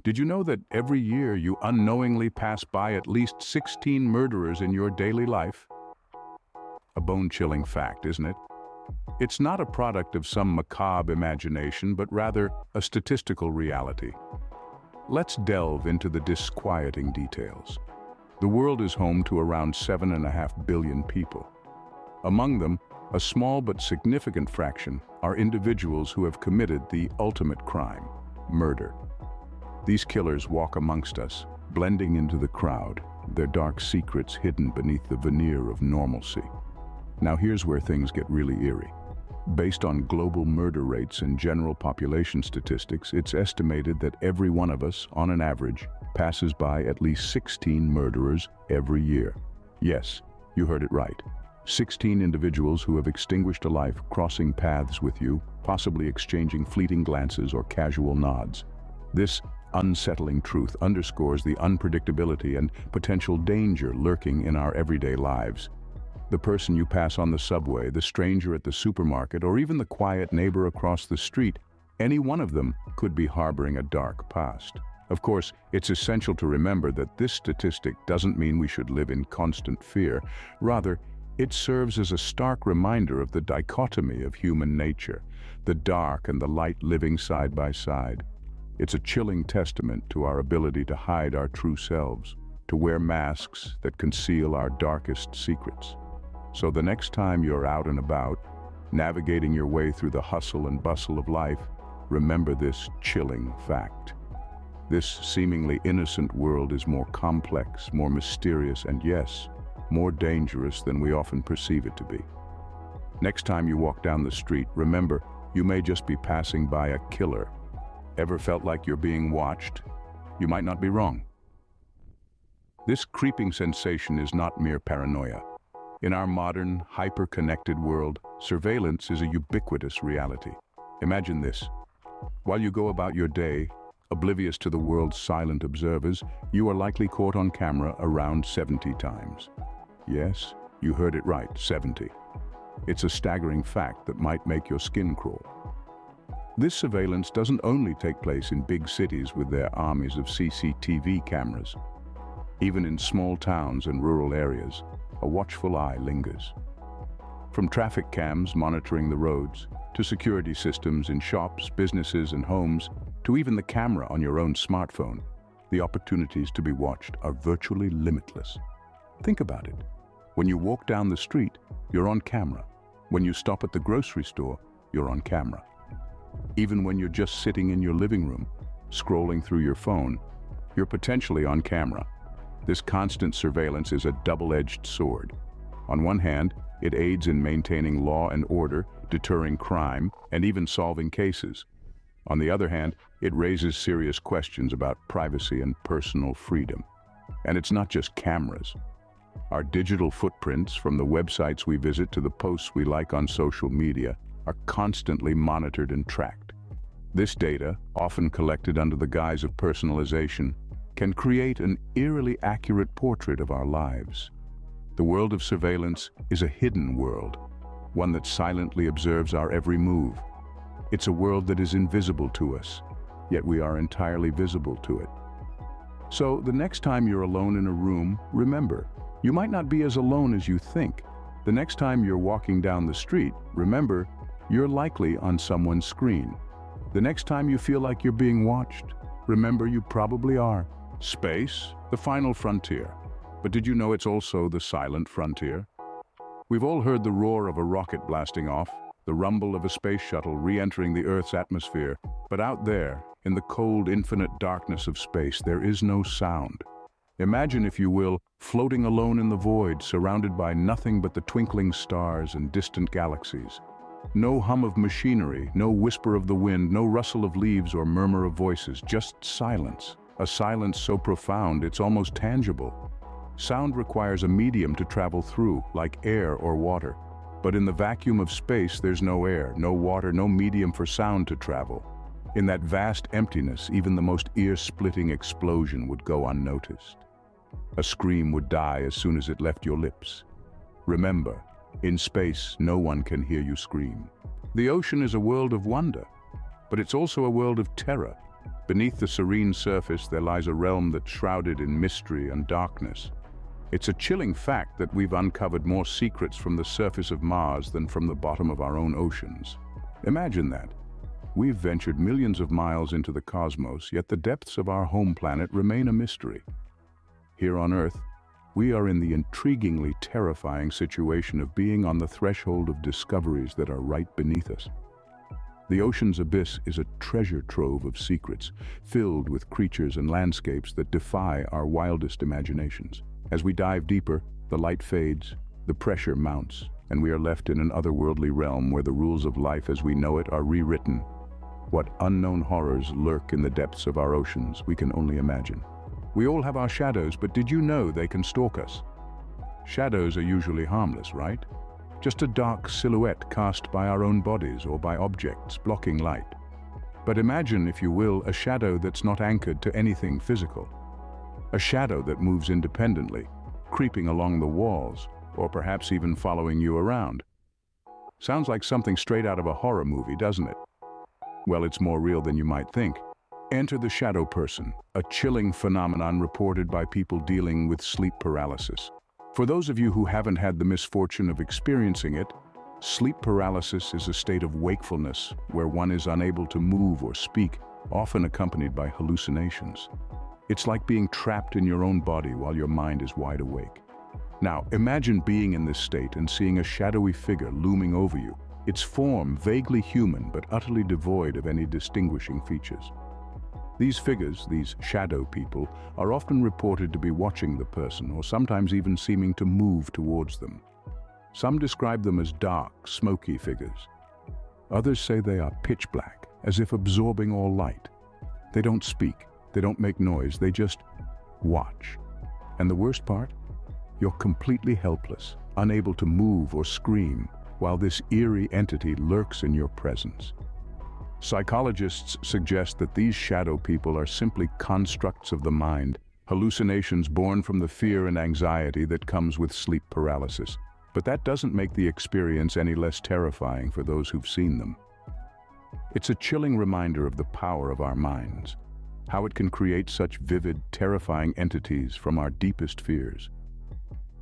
Did you know that every year you unknowingly pass by at least 16 murderers in your daily life? A bone-chilling fact, isn't it? It's not a product of some macabre imagination, but rather a statistical reality. Let's delve into the disquieting details. The world is home to around 7.5 billion people. Among them, a small but significant fraction are individuals who have committed the ultimate crime, murder. These killers walk amongst us, blending into the crowd, their dark secrets hidden beneath the veneer of normalcy. Now here's where things get really eerie. Based on global murder rates and general population statistics, it's estimated that every one of us, on an average, passes by at least 16 murderers every year. Yes, you heard it right. 16 individuals who have extinguished a life crossing paths with you, possibly exchanging fleeting glances or casual nods. This unsettling truth underscores the unpredictability and potential danger lurking in our everyday lives. The person you pass on the subway, the stranger at the supermarket, or even the quiet neighbor across the street, any one of them could be harboring a dark past. Of course, it's essential to remember that this statistic doesn't mean we should live in constant fear. Rather, it serves as a stark reminder of the dichotomy of human nature, the dark and the light living side by side. It's a chilling testament to our ability to hide our true selves, to wear masks that conceal our darkest secrets. So the next time you're out and about, navigating your way through the hustle and bustle of life, remember this chilling fact. This seemingly innocent world is more complex, more mysterious, and yes, more dangerous than we often perceive it to be. Next time you walk down the street, remember, you may just be passing by a killer. Ever felt like you're being watched? You might not be wrong. This creeping sensation is not mere paranoia. In our modern, hyper-connected world, surveillance is a ubiquitous reality. Imagine this. While you go about your day, oblivious to the world's silent observers, you are likely caught on camera around 70 times. Yes, you heard it right, 70. It's a staggering fact that might make your skin crawl. This surveillance doesn't only take place in big cities with their armies of CCTV cameras. Even in small towns and rural areas, a watchful eye lingers. From traffic cams monitoring the roads, to security systems in shops, businesses, and homes, to even the camera on your own smartphone, the opportunities to be watched are virtually limitless. Think about it. When you walk down the street, you're on camera. When you stop at the grocery store, you're on camera. Even when you're just sitting in your living room, scrolling through your phone, you're potentially on camera. This constant surveillance is a double-edged sword. On one hand, it aids in maintaining law and order, deterring crime, and even solving cases. On the other hand, it raises serious questions about privacy and personal freedom. And it's not just cameras. Our digital footprints, from the websites we visit to the posts we like on social media, are constantly monitored and tracked. This data, often collected under the guise of personalization, can create an eerily accurate portrait of our lives. The world of surveillance is a hidden world, one that silently observes our every move. It's a world that is invisible to us, yet we are entirely visible to it. So the next time you're alone in a room, remember, you might not be as alone as you think. The next time you're walking down the street, remember, you're likely on someone's screen. The next time you feel like you're being watched, remember you probably are. Space, the final frontier. But did you know it's also the silent frontier? We've all heard the roar of a rocket blasting off, the rumble of a space shuttle re-entering the Earth's atmosphere. But out there, in the cold, infinite darkness of space, there is no sound. Imagine, if you will, floating alone in the void, surrounded by nothing but the twinkling stars and distant galaxies. No hum of machinery, no whisper of the wind, no rustle of leaves or murmur of voices, just silence. A silence so profound it's almost tangible. Sound requires a medium to travel through, like air or water. But in the vacuum of space, there's no air, no water, no medium for sound to travel. In that vast emptiness, even the most ear-splitting explosion would go unnoticed. A scream would die as soon as it left your lips. Remember, in space, no one can hear you scream. The ocean is a world of wonder, but it's also a world of terror. Beneath the serene surface, there lies a realm that's shrouded in mystery and darkness. It's a chilling fact that we've uncovered more secrets from the surface of Mars than from the bottom of our own oceans. Imagine that. We've ventured millions of miles into the cosmos, yet the depths of our home planet remain a mystery. Here on Earth, we are in the intriguingly terrifying situation of being on the threshold of discoveries that are right beneath us. The ocean's abyss is a treasure trove of secrets, filled with creatures and landscapes that defy our wildest imaginations. As we dive deeper, the light fades, the pressure mounts, and we are left in an otherworldly realm where the rules of life as we know it are rewritten. What unknown horrors lurk in the depths of our oceans, we can only imagine. We all have our shadows, but did you know they can stalk us? Shadows are usually harmless, right? Just a dark silhouette cast by our own bodies or by objects blocking light. But imagine, if you will, a shadow that's not anchored to anything physical. A shadow that moves independently, creeping along the walls, or perhaps even following you around. Sounds like something straight out of a horror movie, doesn't it? Well, it's more real than you might think. Enter the shadow person, a chilling phenomenon reported by people dealing with sleep paralysis. For those of you who haven't had the misfortune of experiencing it, sleep paralysis is a state of wakefulness where one is unable to move or speak, often accompanied by hallucinations. It's like being trapped in your own body while your mind is wide awake. Now, imagine being in this state and seeing a shadowy figure looming over you, its form vaguely human but utterly devoid of any distinguishing features. These figures, these shadow people, are often reported to be watching the person or sometimes even seeming to move towards them. Some describe them as dark, smoky figures. Others say they are pitch black, as if absorbing all light. They don't speak, they don't make noise, they just watch. And the worst part? You're completely helpless, unable to move or scream, while this eerie entity lurks in your presence. Psychologists suggest that these shadow people are simply constructs of the mind, hallucinations born from the fear and anxiety that comes with sleep paralysis. But that doesn't make the experience any less terrifying for those who've seen them. It's a chilling reminder of the power of our minds, how it can create such vivid, terrifying entities from our deepest fears.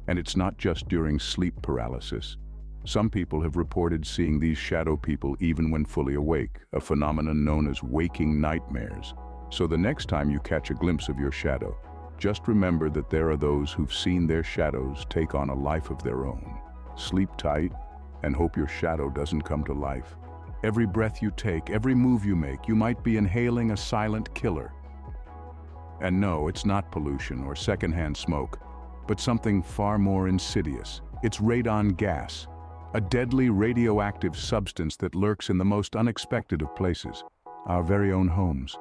And it's not just during sleep paralysis. Some people have reported seeing these shadow people even when fully awake, a phenomenon known as waking nightmares. So the next time you catch a glimpse of your shadow, just remember that there are those who've seen their shadows take on a life of their own. Sleep tight and hope your shadow doesn't come to life. Every breath you take, every move you make, you might be inhaling a silent killer. And no, it's not pollution or secondhand smoke, but something far more insidious. It's radon gas, a deadly radioactive substance that lurks in the most unexpected of places, our very own homes.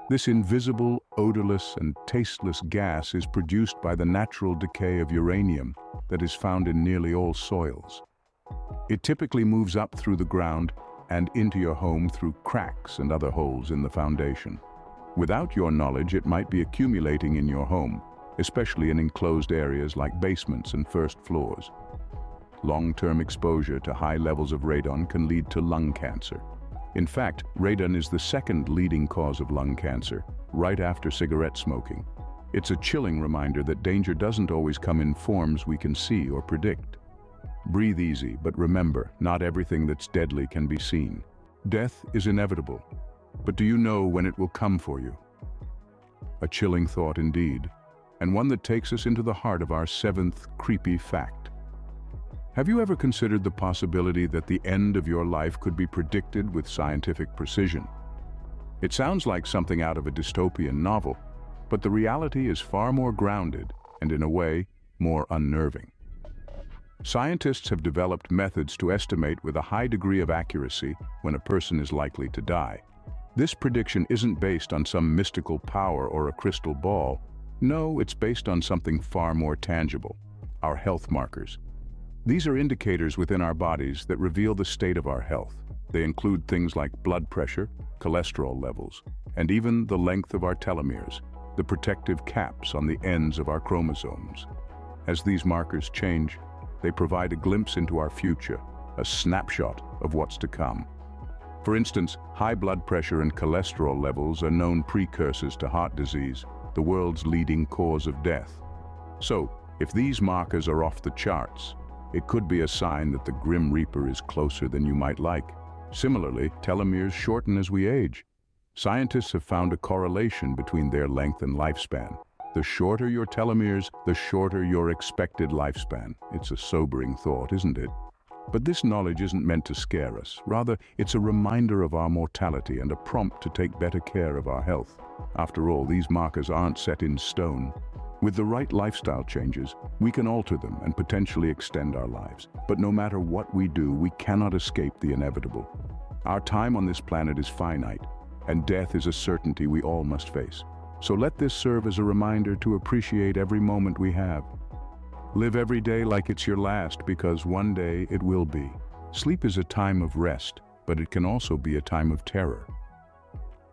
This invisible, odorless, and tasteless gas is produced by the natural decay of uranium that is found in nearly all soils. It typically moves up through the ground and into your home through cracks and other holes in the foundation. Without your knowledge, it might be accumulating in your home, especially in enclosed areas like basements and first floors. Long-term exposure to high levels of radon can lead to lung cancer. In fact, radon is the second leading cause of lung cancer, right after cigarette smoking. It's a chilling reminder that danger doesn't always come in forms we can see or predict. Breathe easy, but remember, not everything that's deadly can be seen. Death is inevitable, but do you know when it will come for you? A chilling thought indeed, and one that takes us into the heart of our seventh creepy fact. Have you ever considered the possibility that the end of your life could be predicted with scientific precision? It sounds like something out of a dystopian novel, but the reality is far more grounded and, in a way, more unnerving. Scientists have developed methods to estimate with a high degree of accuracy when a person is likely to die. This prediction isn't based on some mystical power or a crystal ball. No, it's based on something far more tangible, our health markers. These are indicators within our bodies that reveal the state of our health. They include things like blood pressure, cholesterol levels, and even the length of our telomeres, the protective caps on the ends of our chromosomes. As these markers change, they provide a glimpse into our future, a snapshot of what's to come. For instance, high blood pressure and cholesterol levels are known precursors to heart disease, the world's leading cause of death. So, if these markers are off the charts, it could be a sign that the Grim Reaper is closer than you might like. Similarly, telomeres shorten as we age. Scientists have found a correlation between their length and lifespan. The shorter your telomeres, the shorter your expected lifespan. It's a sobering thought, isn't it? But this knowledge isn't meant to scare us. Rather, it's a reminder of our mortality and a prompt to take better care of our health. After all, these markers aren't set in stone. With the right lifestyle changes, we can alter them and potentially extend our lives. But no matter what we do, we cannot escape the inevitable. Our time on this planet is finite, and death is a certainty we all must face. So let this serve as a reminder to appreciate every moment we have. Live every day like it's your last, because one day it will be. Sleep is a time of rest, but it can also be a time of terror.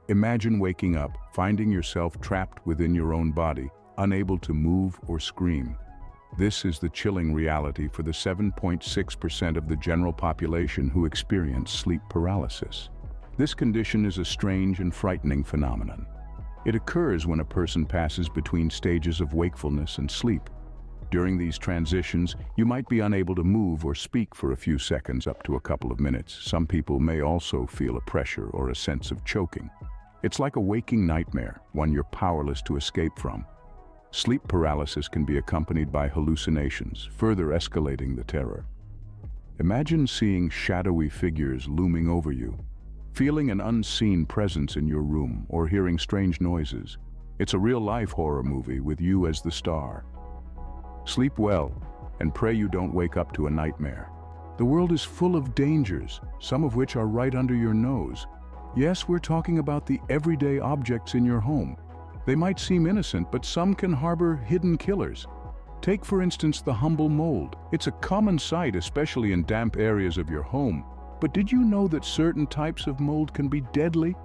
Imagine waking up, finding yourself trapped within your own body, unable to move or scream. This is the chilling reality for the 7.6% of the general population who experience sleep paralysis. This condition is a strange and frightening phenomenon. It occurs when a person passes between stages of wakefulness and sleep. During these transitions, you might be unable to move or speak for a few seconds up to a couple of minutes. Some people may also feel a pressure or a sense of choking. It's like a waking nightmare, one you're powerless to escape from. Sleep paralysis can be accompanied by hallucinations, further escalating the terror. Imagine seeing shadowy figures looming over you, feeling an unseen presence in your room, or hearing strange noises. It's a real-life horror movie with you as the star. Sleep well, and pray you don't wake up to a nightmare. The world is full of dangers, some of which are right under your nose. Yes, we're talking about the everyday objects in your home. They might seem innocent, but some can harbor hidden killers. Take, for instance, the humble mold. It's a common sight, especially in damp areas of your home. But did you know that certain types of mold can be deadly?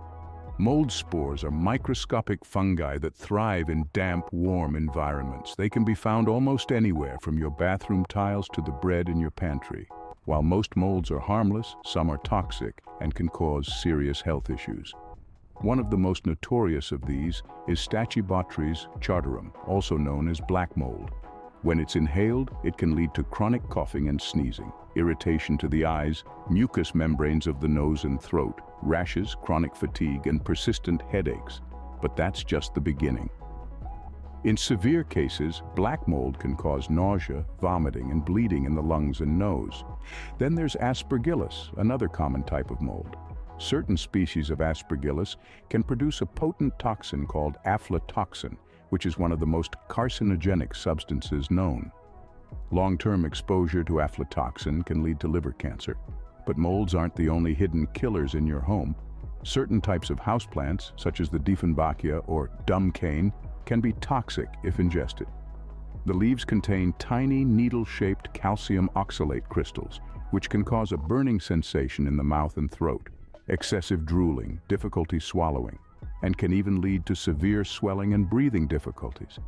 Mold spores are microscopic fungi that thrive in damp, warm environments. They can be found almost anywhere, from your bathroom tiles to the bread in your pantry. While most molds are harmless, some are toxic and can cause serious health issues. One of the most notorious of these is Stachybotrys chartarum, also known as black mold. When it's inhaled, it can lead to chronic coughing and sneezing, irritation to the eyes, mucous membranes of the nose and throat, rashes, chronic fatigue, and persistent headaches. But that's just the beginning. In severe cases, black mold can cause nausea, vomiting, and bleeding in the lungs and nose. Then there's Aspergillus, another common type of mold. Certain species of Aspergillus can produce a potent toxin called aflatoxin, which is one of the most carcinogenic substances known. Long-term exposure to aflatoxin can lead to liver cancer. But molds aren't the only hidden killers in your home. Certain types of houseplants, such as the Dieffenbachia or dumb cane, can be toxic if ingested. The leaves contain tiny needle-shaped calcium oxalate crystals, which can cause a burning sensation in the mouth and throat, excessive drooling, difficulty swallowing, and can even lead to severe swelling and breathing difficulties.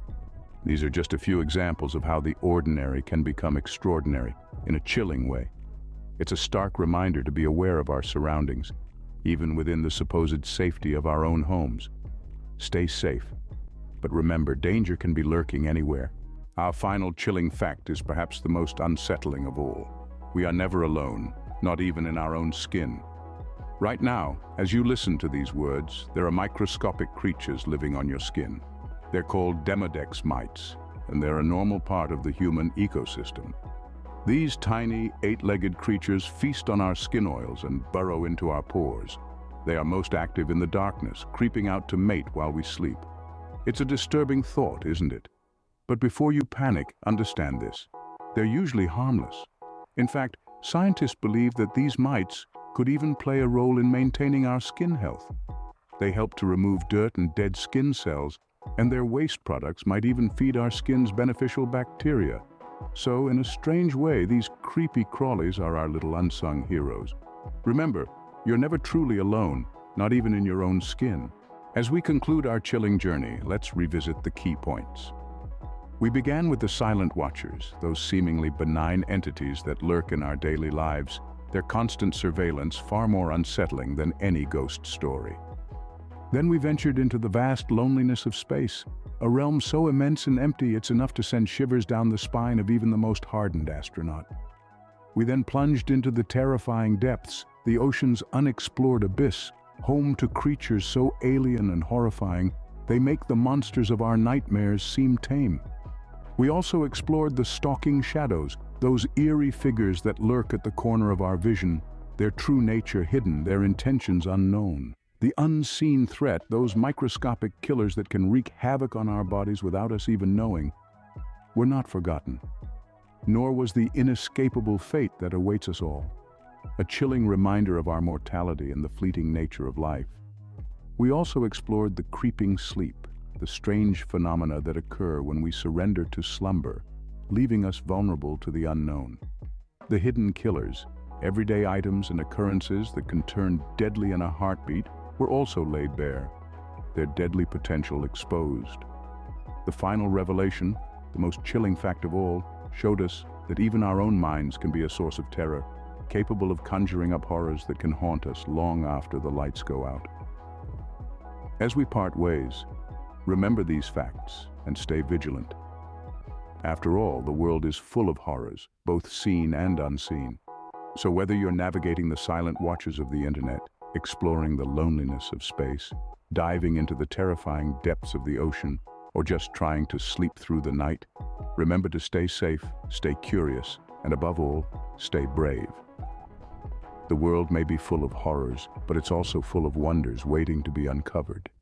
These are just a few examples of how the ordinary can become extraordinary in a chilling way. It's a stark reminder to be aware of our surroundings, even within the supposed safety of our own homes. Stay safe, but remember, danger can be lurking anywhere. Our final chilling fact is perhaps the most unsettling of all. We are never alone, not even in our own skin. Right now, as you listen to these words, there are microscopic creatures living on your skin. They're called Demodex mites, and they're a normal part of the human ecosystem. These tiny, eight-legged creatures feast on our skin oils and burrow into our pores. They are most active in the darkness, creeping out to mate while we sleep. It's a disturbing thought, isn't it? But before you panic, understand this. They're usually harmless. In fact, scientists believe that these mites could even play a role in maintaining our skin health. They help to remove dirt and dead skin cells, and their waste products might even feed our skin's beneficial bacteria. So, in a strange way, these creepy crawlies are our little unsung heroes. Remember, you're never truly alone, not even in your own skin. As we conclude our chilling journey, let's revisit the key points. We began with the silent watchers, those seemingly benign entities that lurk in our daily lives. their constant surveillance far more unsettling than any ghost story. Then we ventured into the vast loneliness of space, a realm so immense and empty it's enough to send shivers down the spine of even the most hardened astronaut. We then plunged into the terrifying depths, the ocean's unexplored abyss, home to creatures so alien and horrifying, they make the monsters of our nightmares seem tame. We also explored the stalking shadows, those eerie figures that lurk at the corner of our vision, their true nature hidden, their intentions unknown. The unseen threat, those microscopic killers that can wreak havoc on our bodies without us even knowing, were not forgotten. Nor was the inescapable fate that awaits us all, a chilling reminder of our mortality and the fleeting nature of life. We also explored the creeping sleep, the strange phenomena that occur when we surrender to slumber, leaving us vulnerable to the unknown. The hidden killers, everyday items and occurrences that can turn deadly in a heartbeat, were also laid bare, their deadly potential exposed. The final revelation, the most chilling fact of all, showed us that even our own minds can be a source of terror, capable of conjuring up horrors that can haunt us long after the lights go out. As we part ways, remember these facts and stay vigilant. After all, the world is full of horrors, both seen and unseen. So whether you're navigating the silent watches of the internet, exploring the loneliness of space, diving into the terrifying depths of the ocean, or just trying to sleep through the night, remember to stay safe, stay curious, and above all, stay brave. The world may be full of horrors, but it's also full of wonders waiting to be uncovered.